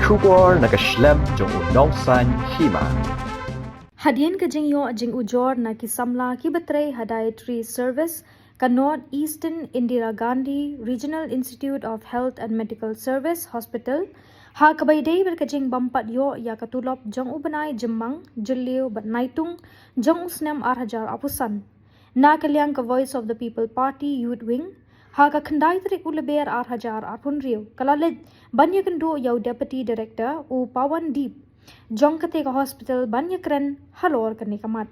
Shubor nakaslem jong unongsan hima. Hadian ka jing ujor na kisamla kibatray Hadiatry Service ka North Eastern Indira Gandhi Regional Institute of Health and Medical Service Hospital ha kabayday berkajing bampat yo ya katulop jong ubanay jemang jeliw bat naitung jong usnem arhajar apusan na kalyang ka Voice of the People Party Youth Wing ha ka khandai trik uleber arhajar arpun riu kalalet banyakendo yaw Deputy Director u Pawan Deep jong kate ka hospital banyakren halor kani kamat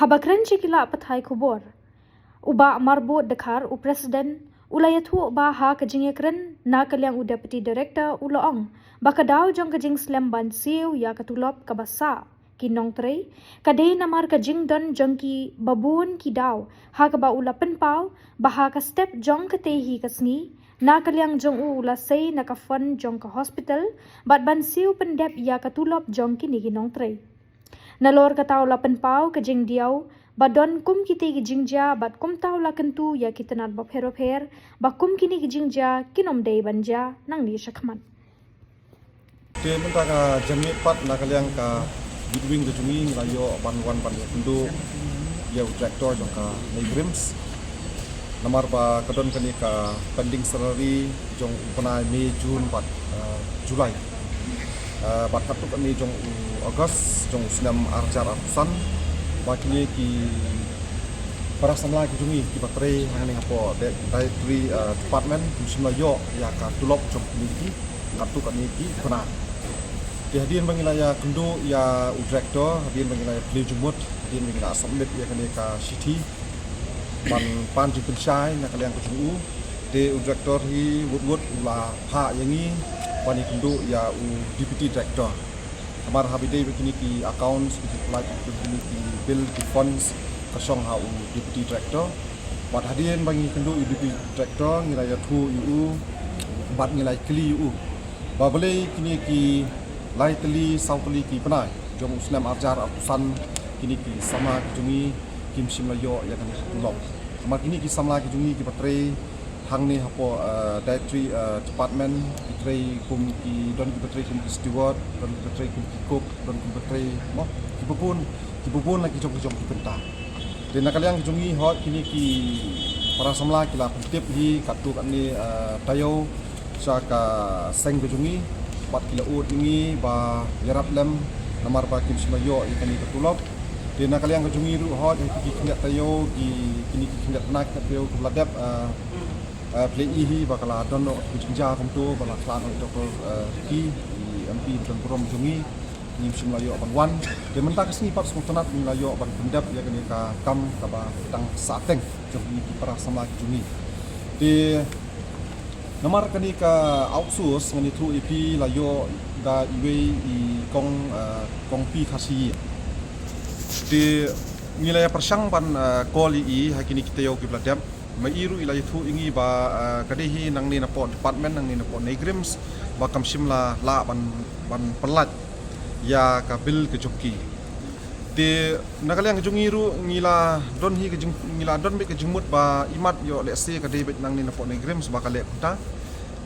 habakren chikila pathai khubor uba marbot dekhar u president ulayathu ba ha kajingekren na kalyang u Deputy Director uloong bakadaw jong kajing slem ban siu ya katulop kabasa kinong trei kadai namar kajing don jong ki babun ki daw ha ka ba ulapen pau ba ka step jong kate hi kasni na kalyang jong u ula say nakafon jong ka hospital bat ban siu pendep ya katulop jong kini kinong trei nalor kataw lapen pau kajing diaw badon kum kiti gijingja bat kum taw la kentu ya kitanat ba pher ba kum kini gijingja kinom dei banja nang ni shakman te menta ka jamit pat na kalyang ka bidwing ke jungi rayo ban kundu ya tractor jong ka negrims namar ba kadon kani ka pending salary jong panai Mei Jun bat Julai bat katuk ani jong August jong senam arjar apusan ba kini ki para samla ki jungi ki batre hangani hapo Dietary Department musim yo ya ka tulop jong kini katuk ani ki pana hadian bangilaya kendo ya director hadian bangilaya play jumut hadian bangilaya submit ya kani ka city ban pan jipin shai na kalyang ko jungu de director hi wood ula pha yangi pani kendo ya u deputy director kamar habide begini ki accounts ki flight begini ki bill ki funds kasong ha u deputy director bat hadian bangi kendo u deputy director ngilaya thu u bat ngilai kli u ba boleh kini ki Lightly Southly ki panai jong uslam arjar apusan kini ki sama jungi kim simlayo ya kan tulok kamar kini ki samla ki jungi ki patre hang ni hapo Dietary Department ki tray kum ki don ki patre kum ki steward don ki patre kum ki cook don ki patre mo ki bubun lagi jong ki penta de nakalyang ki jungi hot kini ki para samla ki la tip hi katuk ani tayo sa ka seng ki jungi bat kila ut ini ba yarap lem namar ba kim simayo ikani katulop de nakalyang kajungi ru hot ki kingat tayo kini kingat nak tayo kuladap play ihi bakala don no kijinja kumtu bala klan doktor ki MP dan prom jungi nim simayo ban de mentak sini pat smutanat milayo ban pendap ya kani ka kam ka ba tang sateng jungi para sama jungi de namar kani ka outsource ngani thu EP layo da iwe I kong pi khasi de ngilaya persang ban koli I hakini kita yo kibladam mairu ilaya thu ingi ba kadehi nang ni na po department nang ni na po negrims ba kamsimla la ban pelat ya kabil ke joki de nakalyang jungiru ngila don hi ngila don be kejumut ba imat yo lese ka debet nang ni na po negrims ba kale kuta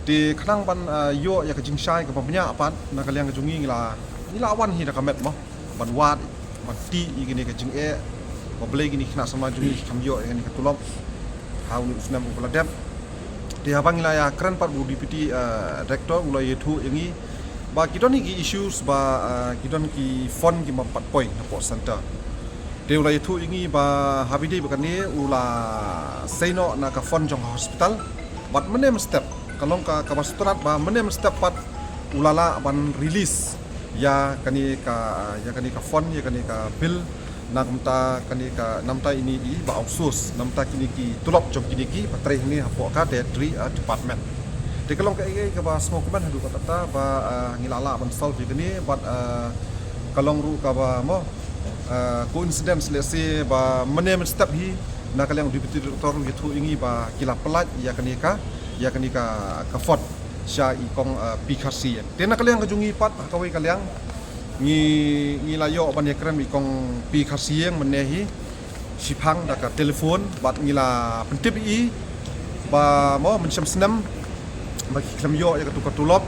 de khanang ban yo ya kejing shai ka pamnya apat nakalyang jungi ngila awan hi na kamet mo ban wat ban ti igini kejing ba ble gini khna sama jungi kam yo ngani ka tulop hau ni usnam uladap de habang ngila ya kran pat bu deputy director ulai yetu yangi ba kidon ki issues ba kidon ki fund ki mampat point na po center de ulai thu ingi ba habide bakani ula seino na ka fund jong hospital bat menem step kalong ka kabasturat ba menem step pat ulala ban release ya kani ka fund ya kani ka bill namta kani ka namta ini I ba outsource namta kini ki tulop jong kini ki patre ni hapo ka Dietary Department de kalong ka ba small comment hadu kata ba ngilala ban solve ni but kalong ru ka ba mo coincidence lese ba menem step hi na kalyang deputy director gitu ingi ba kila pelat ya kani ka fort sya I kong pikasi de na kalyang kajungi pat kawai kalyang ngilayo ban yakran I kong pikasi yang menehi sipang da ka telefon bat ngila pentip I ba mo mencem senam bagi klam yo ya katulop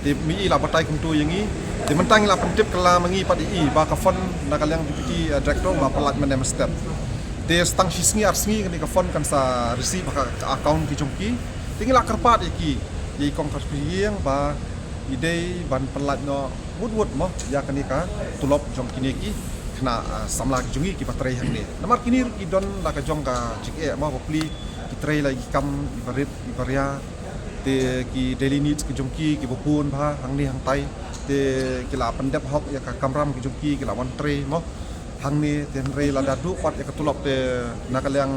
Ti mi la batai kum tu yang i. Ti mentang la pentip kala mengi pad i ba ka fon na kalyang deputy director ba pelat menem step. Ti stang sisngi arsngi kan ka fon kan sa receive ka account ki jongki. Tinggal la kerpat iki. Ye kong yang ba idei ban pelat no mud mo ya kan ka tulop jong kini ki kena samla ki jungi ki patrai hang ni. Namar kini ki don la ka jong ka jike ma bopli ki trai lagi kam ibarit ibaria te ki daily needs ki jongki ki bopun ba hang ni hang tai te ki la pendep hok ya ka kamram ki jongki ki la wan trai mo hang ni te rei la dadu pat ya ka tulop te nakalyang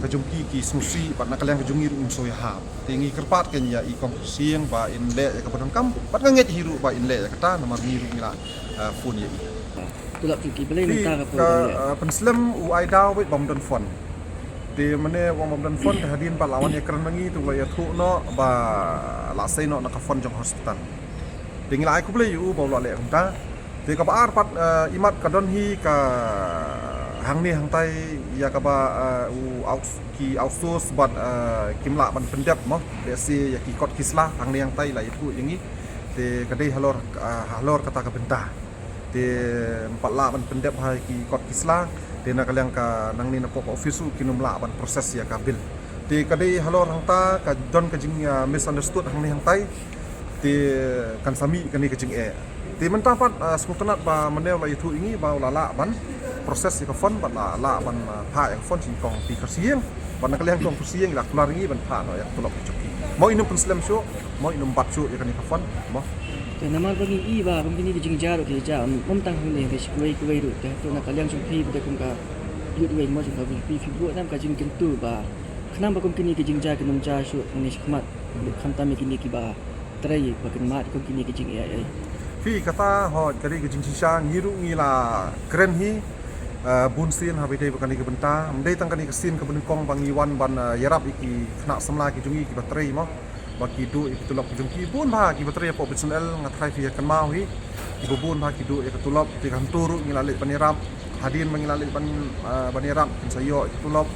ka jongki ki smusi pat nakalyang ka jungi rum so ya ha tingi kerpat ken ya i kong siang ba in le ya ka padang kam pat nganget hiru ba in le ya kata namar ni ru ngila phone ya tulap ki boleh minta ke ka penslam u ai daw wit bom don fon de mane wong bom don fon hadin pa lawan ya kran mangi tu ya thu no ba la sei no na ka fon jong hospital ding lai ku boleh u ba la le ta de ka ba pat imat ka don hi ka hang ni hang tai ya ka ba u ki outsource bat kimla ban pendap mo de si ya ki kot kisla hang ni hang tai la itu yang ni de ka dei halor kata ka bentah de empat la ban pendap hai ki kot kisla de na kalyang ka nang ni na pok office kinum la ban proses ya ka bil de ka dei halor hang ta ka don ka jing misunderstood hang ni hang tai de kan sami kan ni ka jing de mentah pat smutanat ba menel la itu ini ba la ban proses ka fon ban la ban pha ya fon sin kong pi kersieng ban kalyang kong kersieng la keluar ni ban pha no ya tulok coki mau inum penslam syo mau inum bat syo ya kan ka fon mo te namar bagi i ba kum kini kijing jaro ki ja mom tang hang ni ke kuai ru te to na kalyang sung pi te kum ka yut wei mo sung ka pi bu nam ka jing kentu ba khnam ba kum kini kijing ja kinum ja syu ni khmat kham ta mi kini ki ba trai ba kin mat kum kini kijing ai fi kata ho kari kijing sisa ngiru ngila keren hi bun sin ha bidai bakani ke benta mdai tang kani ke sin ke benengkong bangiwan ban yarap iki kena semla ki jungi ki bateri mo baki du iki tulop ki jungi bun ba ki bateri po personal ngatrai fi kan mau hi ibu bun ba ki du iki tulop ki kan turu ngilalik banirap hadin mengilalik banirap sayo iki tulop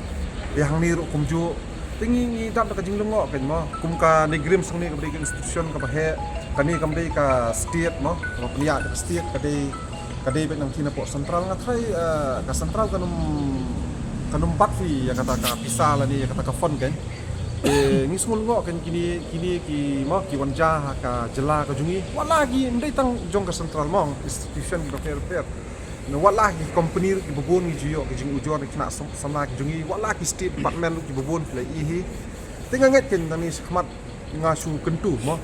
yang niru kumju tingi ngi dap ka jing lungo kan mo kum ka negrim sang ni ka bagi institution ka bahe kani kam dei ka state mo ka pnia ka state ka dei bet nang tina po sentral ngathai ka sentral kanum bat fi ya kata ka pisah la ni ya kata ka fon kan ngi smul ngo kan kini ki mo ki wanja ka jela ka jungi walagi ndai tang jong ka sentral mo institution ka fair no wallahi company ki bubun ki jiyo ki jing ujor ki na samla ki jungi wallahi state department ki bubun play ihi tinga nget ken tani khmat ngasu kentu mo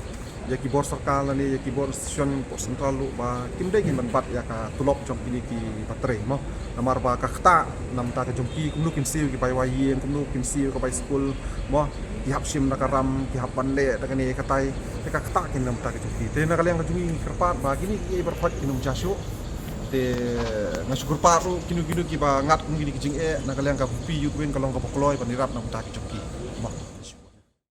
ya ki bor sarkal ni ya ki bor station po central lu ba kim dai kin banbat ya ka tulop jong kini ki patre mo namar ba ka khta nam ta ka jongki kum lu kin siu ki pai wayen kum lu kin siu ka pai school mo ki hap sim na karam ki hap ban le ta ni katai ka khta kin nam ta ka jongki te na kalyang ka jungi kerpat ba kini ki berpat kinum jasyo te ngasyukur paru kinu ki ba ngat kum kini kijing na kalyang ka pi yutwen kalong ka pokloi panirap na ta ki jongki